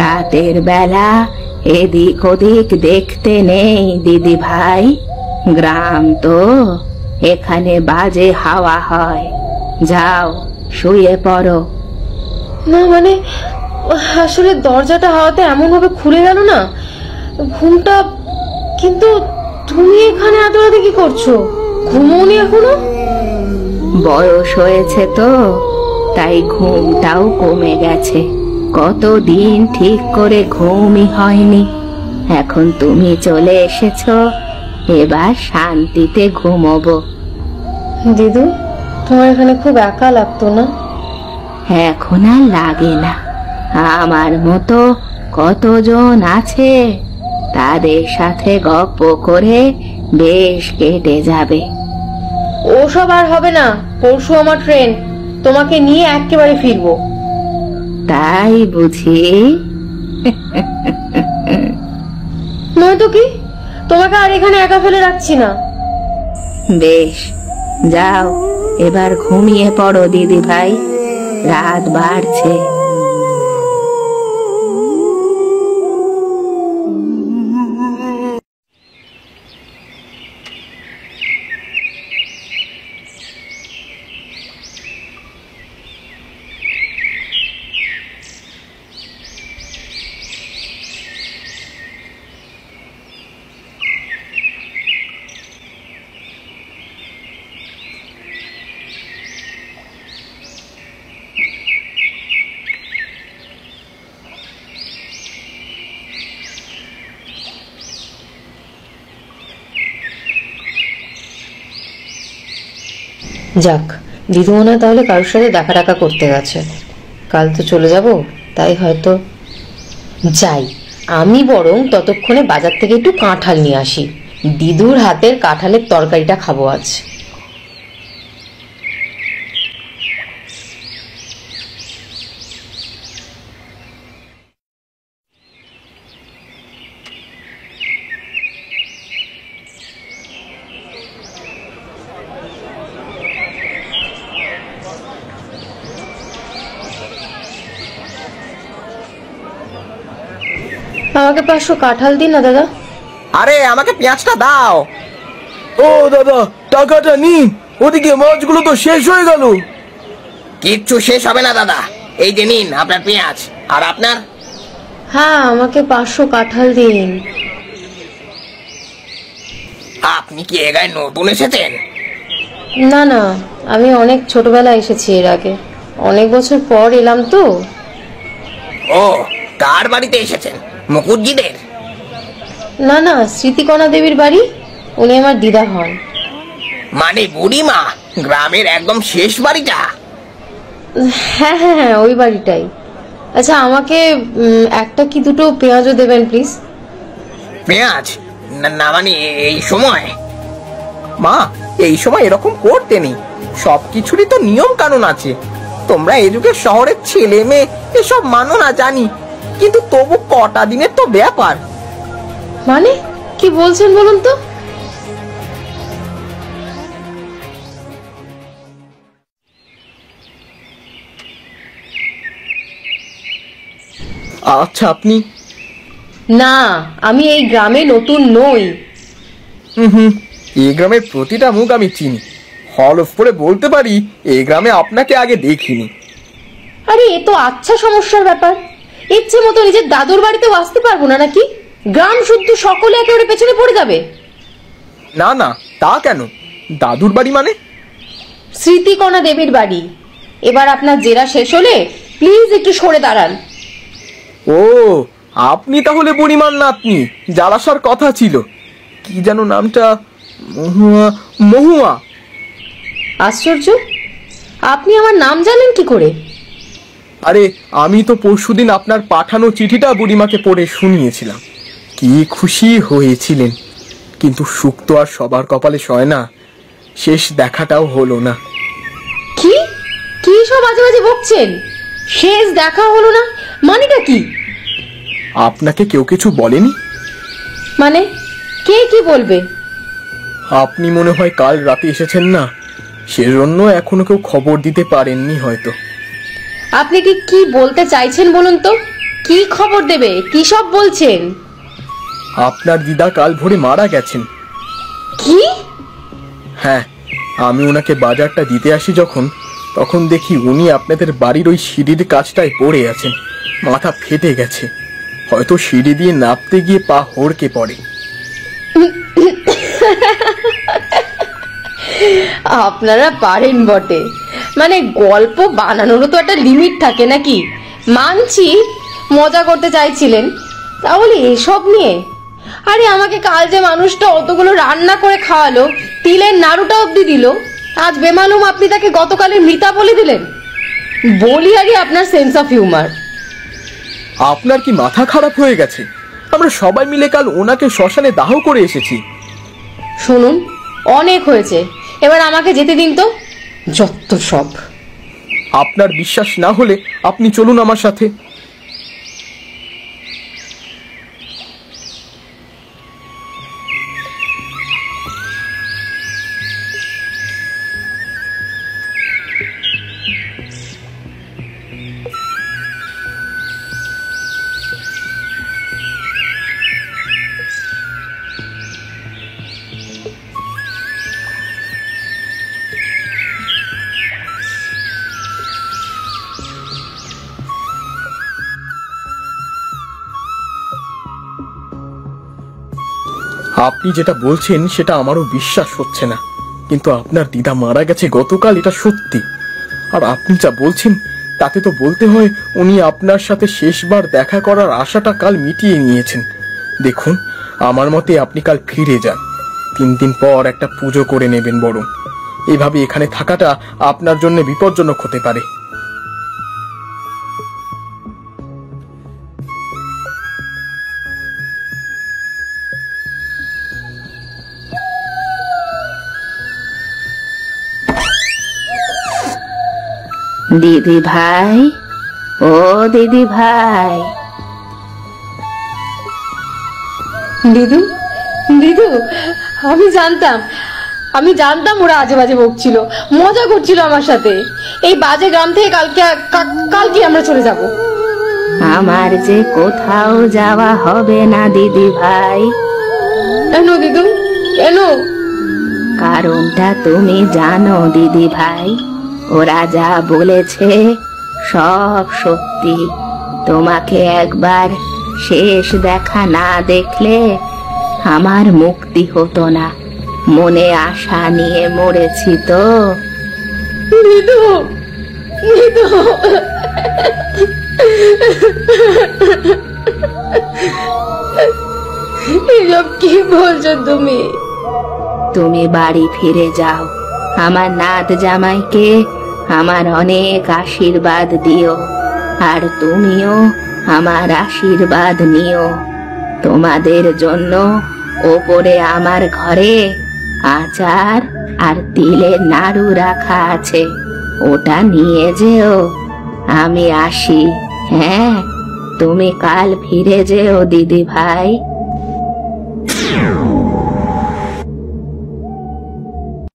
রাতের বেলা এদিক ওদিক দেখতে নেই দিদি ভাই, গ্রাম তো, এখানে বাজে হাওয়া হয়। যাও শুয়ে পড়ো। না মানে আসলে দরজাটা হাওয়াতে এমন ভাবে খুলে গেল না ঘুমটা। কিন্তু তুমি এখানে এত রাতে কি করছো? ঘুমোওনি এখনো? বয়স হয়েছে তো, তাই ঘুমটাও কমে গেছে। কতদিন ঠিক করে ঘুমই হয়নি। এখন তুমি চলে এসেছো, এবার শান্তিতে ঘুমোবো। দিদু, তোমার এখানে খুব একা লাগতো না? এখন আর লাগে না। আমার মতো কতজন আছে, তাদের সাথে গপ্প করে বেশ কেটে যাবে। ওসব আর হবে না। পরশু আমার ট্রেন, তোমাকে নিয়ে একেবারে ফিরবো। তাই বুঝি? নয়তো কি, তোমাকে আর এখানে একা ফেলে রাখছি না। বেশ, যাও এবার ঘুমিয়ে পড়ো দিদি ভাই, রাত বাড়ছে। যাক, দিদিমণি তাহলে কারোর সাথে দেখা টাকা করতে গেছে। কাল তো চলে যাব, তাই হয়তো যাই। আমি বরং ততক্ষণে বাজার থেকে একটু কাঁঠাল নিয়ে আসি। দিদুর হাতের কাঁঠালের তরকারিটা খাবো আজ। আমাকে 500 কাঁঠাল দিন না দাদা। আরে আমাকে পেঁয়াজটা দাও। ও দাদা, টাকাটা নিন, ওদিকে মাছগুলো তো শেষ হয়ে গেল। কিচ্ছু শেষ হবে না দাদা, এই যে নিন আপনার পেঁয়াজ। আর আপনার? হ্যাঁ, আমাকে 500 কাঁঠাল দিন। আপনি কি এ গায়ে নতুন এসেছেন? না না, আমি অনেক ছোটবেলায় এসেছি এর আগে, অনেক বছর পর এলাম তো। ও, কার বাড়িতে এসেছেন? মুকুটজিদের? না না, স্মৃতিকণা দেবীর বাড়ি, উনি আমার দিদা হন। মানে বুড়িমা, গ্রামের একদম শেষ বাড়িটা? হ্যাঁ হ্যাঁ হ্যাঁ, ওই বাড়িটাই। আচ্ছা, আমাকে একটা কি দুটো পেঁয়াজও দেবেন প্লিজ। পেঁয়াজ? না মানে এই সময়? মা, এই সময় এরকম করতে নেই, সবকিছুরই তো নিয়ম কানুন আছে। তোমরা এই যুগের শহরের ছেলে মেয়ে এসব মানো না জানি, কিন্তু তবু কটা দিনের তো ব্যাপার। মানে কি বলছেন বলুন তো? আচ্ছা, আপনি? না, আমি এই গ্রামে নতুন নই। এই গ্রামের প্রতিটা মুখ আমি চিনি, হলফ করে বলতে পারি এই গ্রামে আপনাকে আগে দেখিনি। আরে এ তো আচ্ছা সমস্যার ব্যাপার। ইচ্ছে মতো নিজের দাদুর বাড়িতেও আসতে পারবো না নাকি? গ্রাম শুদ্ধ সকলে একেবারে পেছনে পড়ে যাবে। না না, তা কেন? দাদুর বাড়ি মানে? স্মৃতিকণা দেবীর বাড়ি। এবার আপনার জেরা শেষ হলে প্লিজ একটু সরে দাঁড়ান। ও, আপনি তাহলে বুড়িমার নাতনি, যার আসার কথা ছিল। কি যেন নামটা? মহুয়া? মহুয়া? আশ্চর্য, আপনি আমার নাম জানেন কি করে? আরে, আমি তো পরশুদিন আপনার পাঠানো চিঠিটা বুড়িমাকে পড়ে শুনিয়েছিলাম। কি খুশি হয়েছিলেন, কিন্তু সুখ তো আর সবার কপালে সয় না। শেষ দেখাটাও হলো না। কি কি সব বাজে বাজে বকছেন? শেষ দেখা হলো না মানেটা কি? আপনাকে কেউ কিছু বলেনি? মানে কে কি বলবে? আপনি মনে হয় কাল রাতে এসেছেন না, সেজন্য এখনো কেউ খবর দিতে পারেননি হয়তো। আপনি কি কি বলতে চাইছেন বলুন তো? কি খবর দেবে? কি সব বলছেন? আপনার দিদা কাল ভোরে মারা গেছেন। কি? হ্যাঁ, আমি ওনাকে বাজারটা দিতে আসি যখন, তখন দেখি উনি আপনাদের বাড়ির ওই সিঁড়ির কাছটায় পড়ে আছেন, মাথা ফেটে গেছে। হয়তো সিঁড়ি দিয়ে নামতে গিয়ে পা হড়কে পড়ে। আপনারা পারেন বটে, মানে গল্প বানানোরও তো একটা লিমিট থাকে নাকি? মানছি মজা করতে চাইছিলেন, তাহলে এসব নিয়ে? আরে আমাকে কাল যে মানুষটা অতগুলো রান্না করে খাওয়ালো, তিলের নাড়ুটা অব্দি দিল, আজ বেমালুম আপনি তাকে গতকালের মৃতা বলে দিলেন। বলি আরে আপনার সেন্স অফ হিউমার। আপনার কি মাথা খারাপ হয়ে গেছে? আমরা সবাই মিলে কাল ওনাকে শ্মশানে দাহ করে এসেছি। শুনুন, অনেক হয়েছে, এবার আমাকে যেতে দিন তো। যত সব। আপনার বিশ্বাস না হলে আপনি চলুন আমার সাথে। আপনি যেটা বলছেন সেটা আমারও বিশ্বাস হচ্ছে না, কিন্তু আপনার দিদা মারা গেছে গতকাল, এটা সত্যি। আর আপনি যা বলছেন তাতে তো বলতে হয় উনি আপনার সাথে শেষবার দেখা করার আশাটা কাল মিটিয়ে নিয়েছেন। দেখুন, আমার মতে আপনি কাল ফিরে যান, 3 দিন পর একটা পুজো করে নেবেন বরং। এভাবে এখানে থাকাটা আপনার জন্য বিপজ্জনক হতে পারে। দিদি ভাই, ও দিদি ভাই। দিদু, দিদু, আমি জানতাম ওরা আজে বাজে বকছিল, মজা করছিল আমার সাথে। এই বাজে গ্রাম থেকে কালকে আমরা চলে যাব। আমার যে কোথাও যাওয়া হবে না দিদি ভাই। কেন দিদু, কেন? কারণটা তুমি জানো দিদি ভাই, ওরা যা বলেছে সব সত্যি। তোমাকে একবার শেষ দেখা না দেখলে আমার মুক্তি হতো না। মনে আশা নিয়ে মরেছি তো। দিদু, দিদু, এসব কি বলছো তুমি? তুমি বাড়ি ফিরে যাও, আমার নাত জামাইকে আমার অনেক আশীর্বাদ দিও, আর তুমিও আমার আশীর্বাদ নিও। তোমাদের জন্য ওপরে আমার ঘরে আচার আর তিলের নাড়ু রাখা আছে, ওটা নিয়ে যেও। আমি আসি। হ্যাঁ, তুমি কাল ফিরে যেও দিদি ভাই।